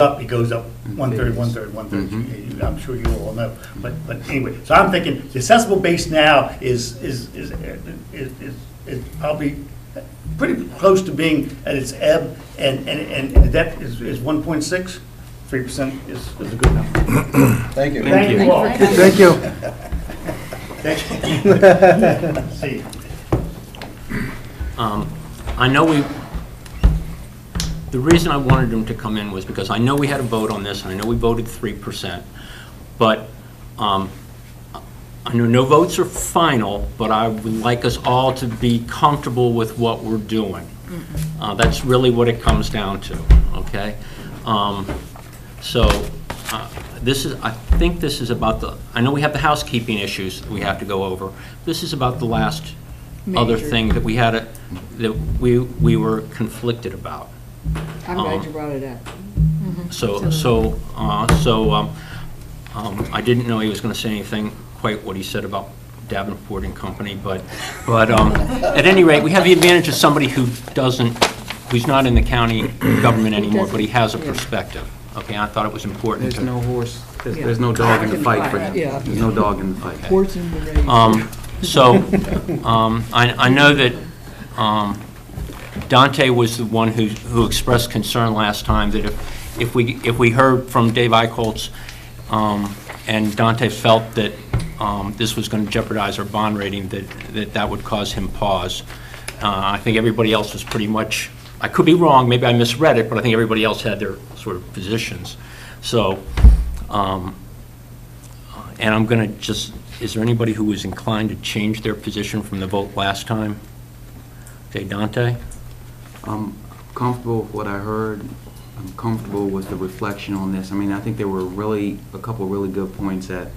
up, it goes up one-third, one-third, one-third. I'm sure you all know. But anyway, so I'm thinking the assessable base now is probably pretty close to being at its ebb, and the debt is 1.6. 3% is a good number. Thank you. Thank you all. Thank you. Thank you. See. I know the reason I wanted him to come in was because I know we had a vote on this, and I know we voted 3%, but I know no votes are final, but I would like us all to be comfortable with what we're doing. That's really what it comes down to, okay? I think this is about I know we have the housekeeping issues that we have to go over. This is about the last other thing that we had, that we were conflicted about. I'm glad you brought it up. I didn't know he was going to say anything quite what he said about Davenport and Company, but at any rate, we have the advantage of somebody who's not in the county government anymore, but he has a perspective. Okay, I thought it was important. There's no horse, there's no dog in the fight for him. Yeah. There's no dog in the fight. Horse in the race. I know that Dante was the one who expressed concern last time that if we heard from Dave Eichholz and Dante felt that this was going to jeopardize our bond rating, that would cause him pause. I think everybody else was pretty much, I could be wrong, maybe I misread it, but I think everybody else had their sort of positions. So, and I'm going to just, is there anybody who was inclined to change their position from the vote last time? Okay, Dante? I'm comfortable with what I heard. I'm comfortable with the reflection on this. I mean, I think there were really a couple of really good points that,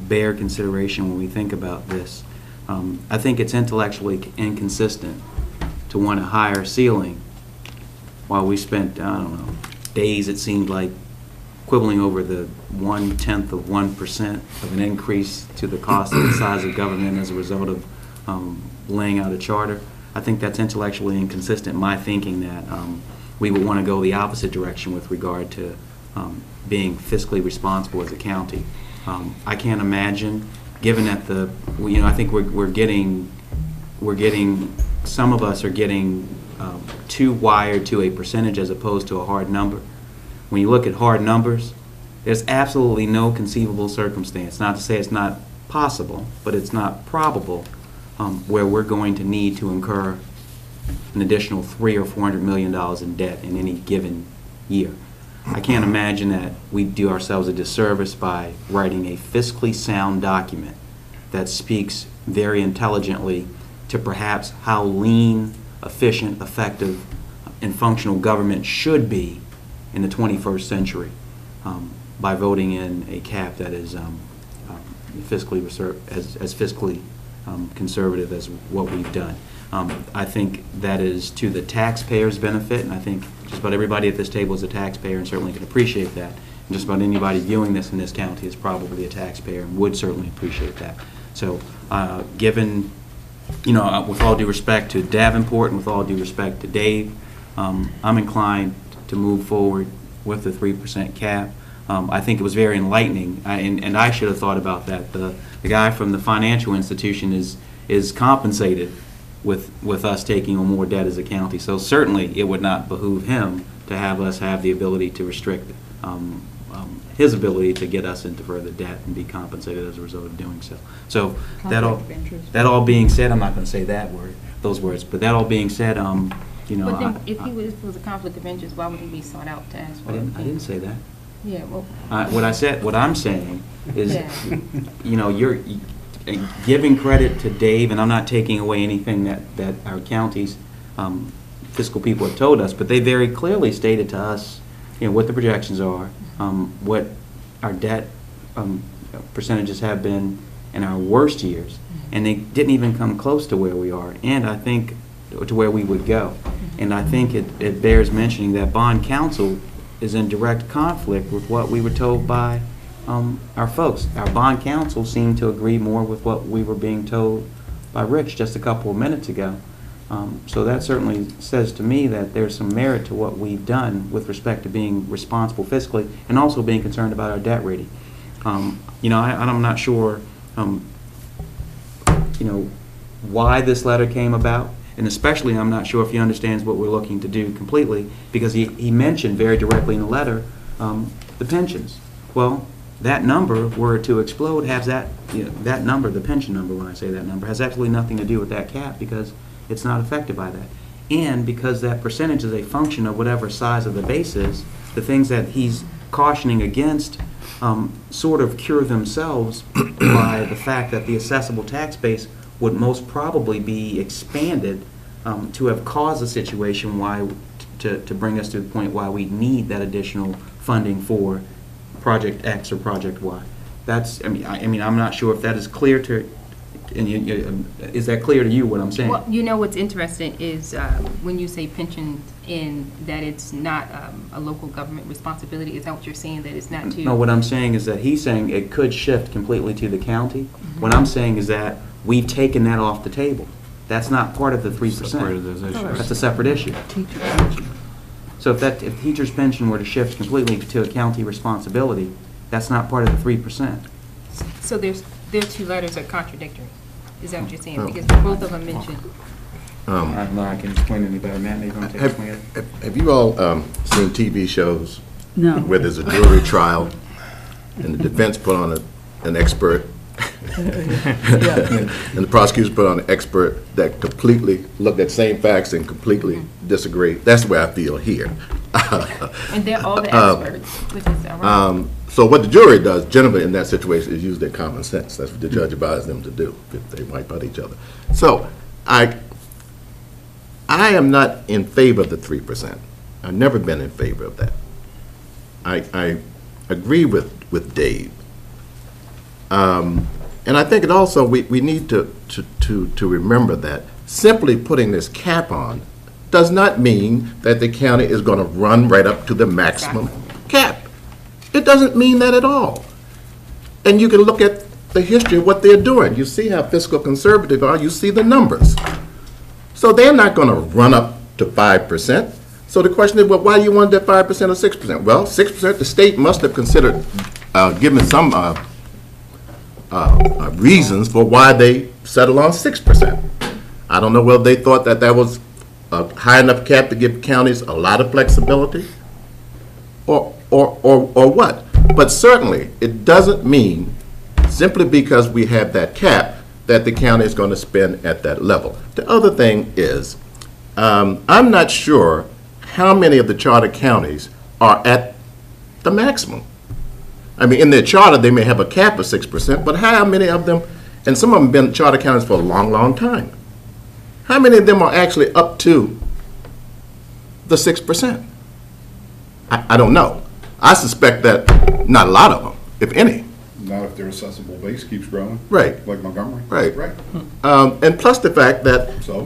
bear consideration when we think about this. I think it's intellectually inconsistent to want a higher ceiling while we spent, I don't know, days, it seemed like, quibbling over the 1/10 of 1% of an increase to the cost of the size of government as a result of laying out a charter. I think that's intellectually inconsistent, my thinking that we would want to go the opposite direction with regard to being fiscally responsible as a county. I can't imagine, given that I think we're getting, some of us are getting too wired to a percentage as opposed to a hard number. When you look at hard numbers, there's absolutely no conceivable circumstance, not to say it's not possible, but it's not probable, where we're going to need to incur an additional $300 or $400 million in debt in any given year. I can't imagine that we do ourselves a disservice by writing a fiscally sound document that speaks very intelligently to perhaps how lean, efficient, effective, and functional government should be in the 21st century by voting in a cap that is fiscally as fiscally conservative as what we've done. I think that is to the taxpayers' benefit, and I think just about everybody at this table is a taxpayer and certainly can appreciate that. And just about anybody viewing this in this county is probably a taxpayer and would certainly appreciate that. So given, with all due respect to Davenport and with all due respect to Dave, I'm inclined to move forward with the 3% cap. I think it was very enlightening, and I should have thought about that. The guy from the financial institution is compensated with us taking on more debt as a county. So certainly it would not behoove him to have us have the ability to restrict his ability to get us into further debt and be compensated as a result of doing so. So that all being said, I'm not going to say those words, but that all being said, But then if he was a conflict of interest, why would he be sought out to ask for it? I didn't say that. Yeah, well. What I'm saying is, you're giving credit to Dave, and I'm not taking away anything that our county's fiscal people have told us, but they very clearly stated to us, what the projections are, what our debt percentages have been in our worst years, and they didn't even come close to where we are, and I think to where we would go. And I think it bears mentioning that bond counsel is in direct conflict with what we were told by our folks. Our bond counsel seemed to agree more with what we were being told by Rich just a couple of minutes ago, So that certainly says to me that there's some merit to what we've done with respect to being responsible fiscally and also being concerned about our debt rating. You know, I'm not sure, you know, why this letter came about, and especially I'm not sure if he understands what we're looking to do completely, because he mentioned very directly in the letter the pensions. Well, that number, were it to explode, has that, you know, that number, the pension number, when I say that number, has absolutely nothing to do with that cap because it's not affected by that. And because that percentage is a function of whatever size of the base is, the things that he's cautioning against sort of cure themselves by the fact that the assessable tax base would most probably be expanded to have caused a situation why to bring us to the point why we need that additional funding for Project X or Project Y. That's, I mean, I'm not sure if that is clear to, is that clear to you what I'm saying? Well, you know what's interesting is when you say pensions in that it's not a local government responsibility, is that what you're saying, that it's not to? No, what I'm saying is that he's saying it could shift completely to the county. What I'm saying is that we've taken that off the table. That's not part of the 3%. That's a separate issue. So if teacher's pension were to shift completely to a county responsibility, that's not part of the 3%. So their two letters are contradictory. Is that what you're saying? Because both of them mention. I can explain it any better. Matt, maybe you want to explain it? Have you all seen TV shows No. where there's a jury trial and the defense put on an expert and the prosecutors put on an expert that completely looked at same facts and completely disagree? That's the way I feel here. And they're all the experts, which is ironic. So what the jury does generally in that situation is use their common sense. That's what the judge advised them to do if they wipe out each other. So I am not in favor of the 3%. I've never been in favor of that. I agree with Dave. And I think it also, we need to remember that simply putting this cap on does not mean that the county is going to run right up to the maximum cap. It doesn't mean that at all. And you can look at the history of what they're doing. You see how fiscal conservative they are. You see the numbers. So they're not going to run up to 5%. So the question is, well, why do you want that 5% or 6%? Well, 6%, the state must have considered giving some reasons for why they settled on 6%. I don't know whether they thought that that was a high enough cap to give counties a lot of flexibility or what. But certainly, it doesn't mean, simply because we have that cap, that the county is going to spend at that level. The other thing is, I'm not sure how many of the charter counties are at the maximum. I mean, in their charter, they may have a cap of 6%, but how many of them, and some of them have been charter counties for a long, long time, how many of them are actually up to the 6%? I don't know. I suspect that not a lot of them, if any. Not if their assessable base keeps growing. Right. Like Montgomery. Right. Right. And plus the fact that So?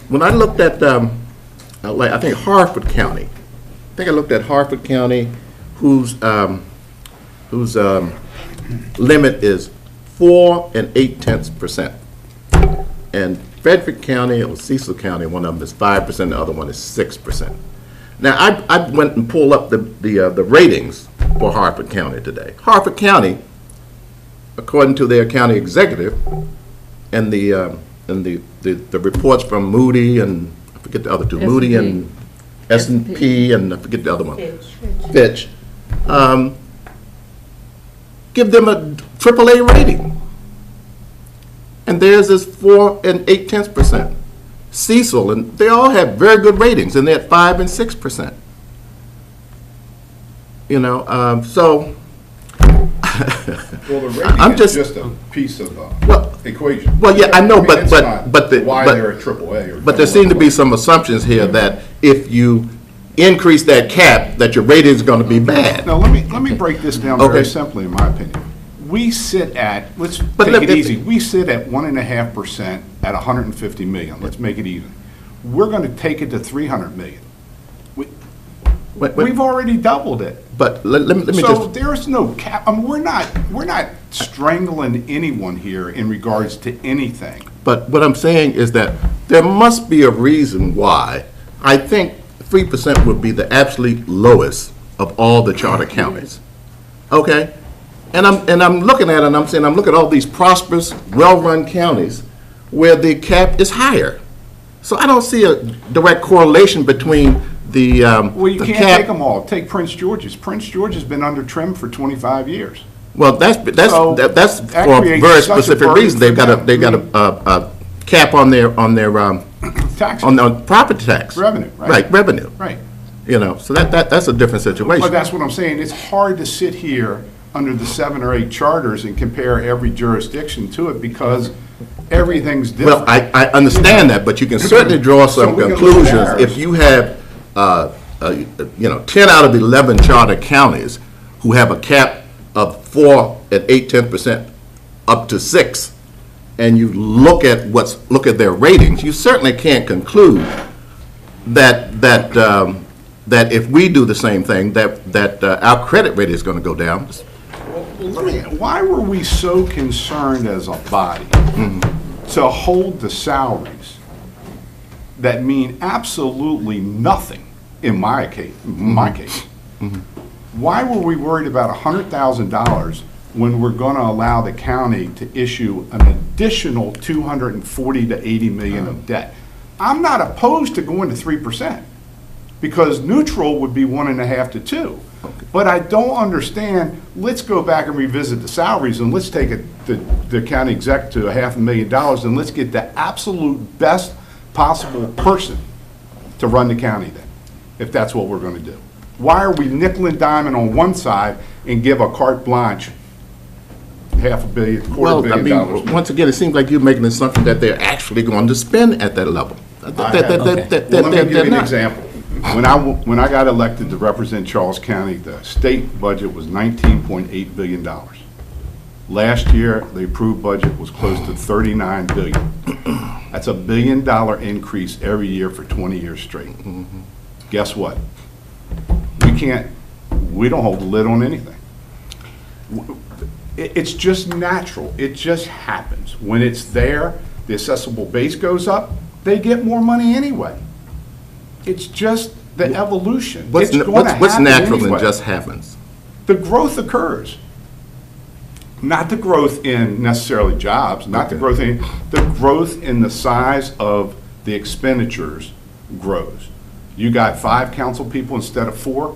when I looked at, like I think Harford County, I think I looked at Harford County, whose limit is 4 8/10%, and Frederick County or Cecil County, one of them is 5%, the other one is 6%. Now I went and pulled up the ratings for Harford County today. Harford County, according to their county executive, and the reports from Moody and I forget the other two, Moody and S&P and I forget the other one, Fitch, give them a AAA rating, and theirs is 4 8/10%. Cecil, and they all have very good ratings, and they're at 5 and 6%. You know, so. Well, the rating I'm is just a piece of the equation. Well, yeah, I know, mean, it's not but why they're a AAA. But there seem to be some assumptions here that if you increase that cap, that your rating is going to be bad. Now, let me break this down Okay. very simply, in my opinion. We sit at, let's take look, it easy, we sit at 1.5% at 150 million, let's make it even. We're going to take it to 300 million. We've already doubled it. But let me So just, there's no cap, I mean, we're not strangling anyone here in regards to anything. But what I'm saying is that there must be a reason why. I think 3% would be the absolute lowest of all the charter counties. Okay? And I'm looking at it and I'm saying, I'm looking at all these prosperous, well-run counties where the cap is higher. So I don't see a direct correlation between the Well, you the can't cap. take them all. Take Prince George's. Prince George has been under trim for 25 years. Well, that's So, for that a creates very such a specific burden reason. for They've got them. a cap on their Taxes. on property tax. Revenue, right. Right, revenue. Right. You know, so that's a different situation. But that's what I'm saying. It's hard to sit here under the 7 or 8 charters and compare every jurisdiction to it because everything's Well, different. I understand that, but you can certainly draw So some we can look at conclusions ours. if you have, 10 out of 11 charter counties who have a cap of 4 and 8/10% up to 6, and you look at their ratings, you certainly can't conclude that if we do the same thing, that our credit rating is going to go down. Why were we so concerned as a body to hold the salaries that mean absolutely nothing in my case? Why were we worried about $100,000 when we're going to allow the county to issue an additional 240 to 80 million of debt? I'm not opposed to going to 3%, because neutral would be 1.5 to 2. But I don't understand, let's go back and revisit the salaries, and let's take the county exec to $500,000, and let's get the absolute best possible person to run the county then, if that's what we're gonna do. Why are we nickel and diming on one side and give a carte blanche $500 million, Well, I $250 mean, once again, it seems like you're making an assumption that they're actually going to spend at that level. Well, let me give you an example. When I got elected to represent Charles County, the state budget was $19.8 billion. Last year, the approved budget was close to $39 billion. That's $1 billion increase every year for 20 years straight. Guess what? We don't hold the lid on anything. It's just natural. It just happens. When it's there, the assessable base goes up, they get more money anyway. It's just the evolution. What's It's gonna happen natural anyway. and just happens? The growth occurs. Not the growth in necessarily jobs, not the growth in the size of the expenditures grows. You got 5 council people instead of 4,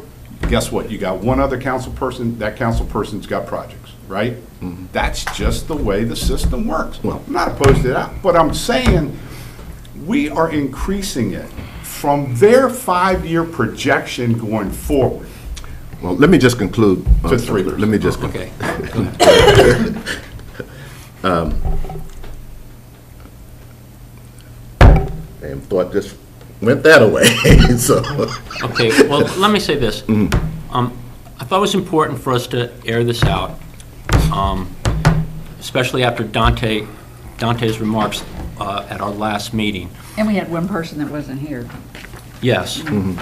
guess what? You got 1 other council person, that council person's got projects, right? That's just the way the system works. Well- I'm not opposed to that, but I'm saying we are increasing it from their 5-year projection going forward. Well, let me just conclude. To 3%. Let me just, Okay. and thought this went that away, so. Okay, well, let me say this. I thought it was important for us to air this out, especially after Dante's remarks at our last meeting. And we had one person that wasn't here. Yes. You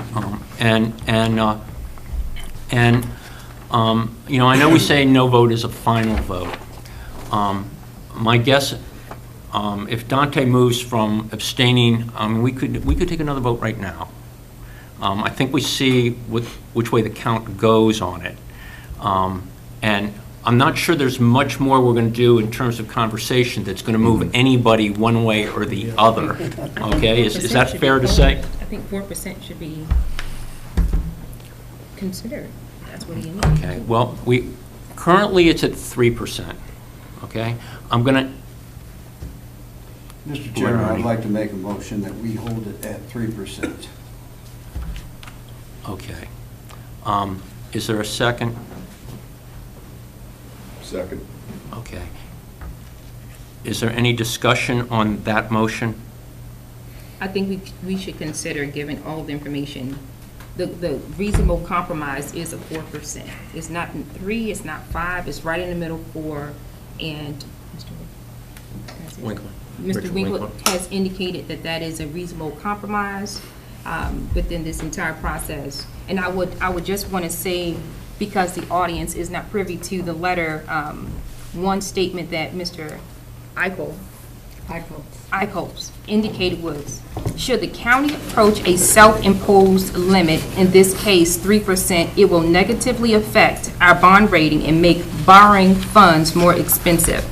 know, I know we say no vote is a final vote. My guess, if Dante moves from abstaining, we could take another vote right now. I think we see which way the count goes on it. And I'm not sure there's much more we're going to do in terms of conversation that's going to move anybody one way or the other. Okay, is that fair to say? I think 4% should be considered. That's what you need. Okay, well, currently it's at 3%, okay? I'm gonna, Mr. Chairman, I'd like to make a motion that we hold it at 3%. okay. Is there a second? Second. Okay. Is there any discussion on that motion? I think we should consider, given all the information, the reasonable compromise is a 4%. It's not 3, it's not 5, it's right in the middle 4, and Winkler. Mr. Richard Winkler Winkler. has indicated that that is a reasonable compromise within this entire process. And I would just want to say, because the audience is not privy to the letter, one statement that Mr. Eichel Eichholz indicated was, should the county approach a self-imposed limit, in this case 3%, it will negatively affect our bond rating and make borrowing funds more expensive.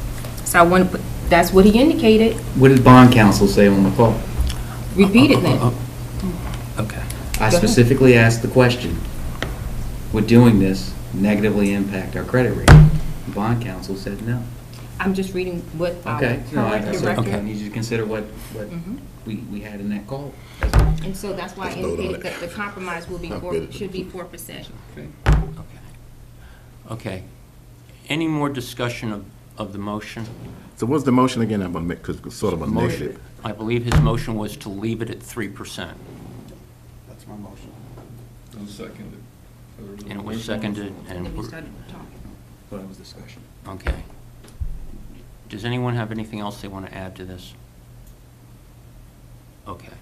So I want to put, that's what he indicated. What did bond counsel say on the call? Repeat it then. Okay. I ahead. specifically asked the question, would doing this negatively impact our credit rating? Bond counsel said no. I'm just reading what our Okay. No, I current said, I director. need you to consider what Mhm. we had in that call. And so that's why I Let's vote on indicated it. that the compromise will be I'll four, get it. should be 4%. Okay. Any more discussion of the motion? So what's the motion again? I'm gonna make, cause it's sort of a Motion, negative. I believe his motion was to leave it at 3%. That's my motion. I'll second it. And it was seconded, And and then we we're, started talking. Well, that was discussion. okay. Does anyone have anything else they want to add to this? Okay.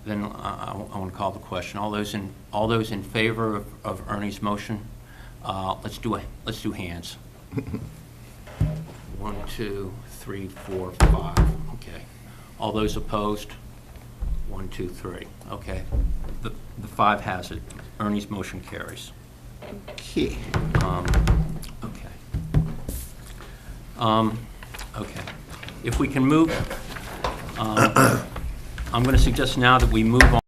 Then I want to call the question. All those in favor of Ernie's motion, let's do hands. 1, 2, 3, 4, 5. Okay. All those opposed? 1, 2, 3. Okay. The 5 has it. Ernie's motion carries. Yeah. Okay. Okay. If we can move, I'm going to suggest now that we move on.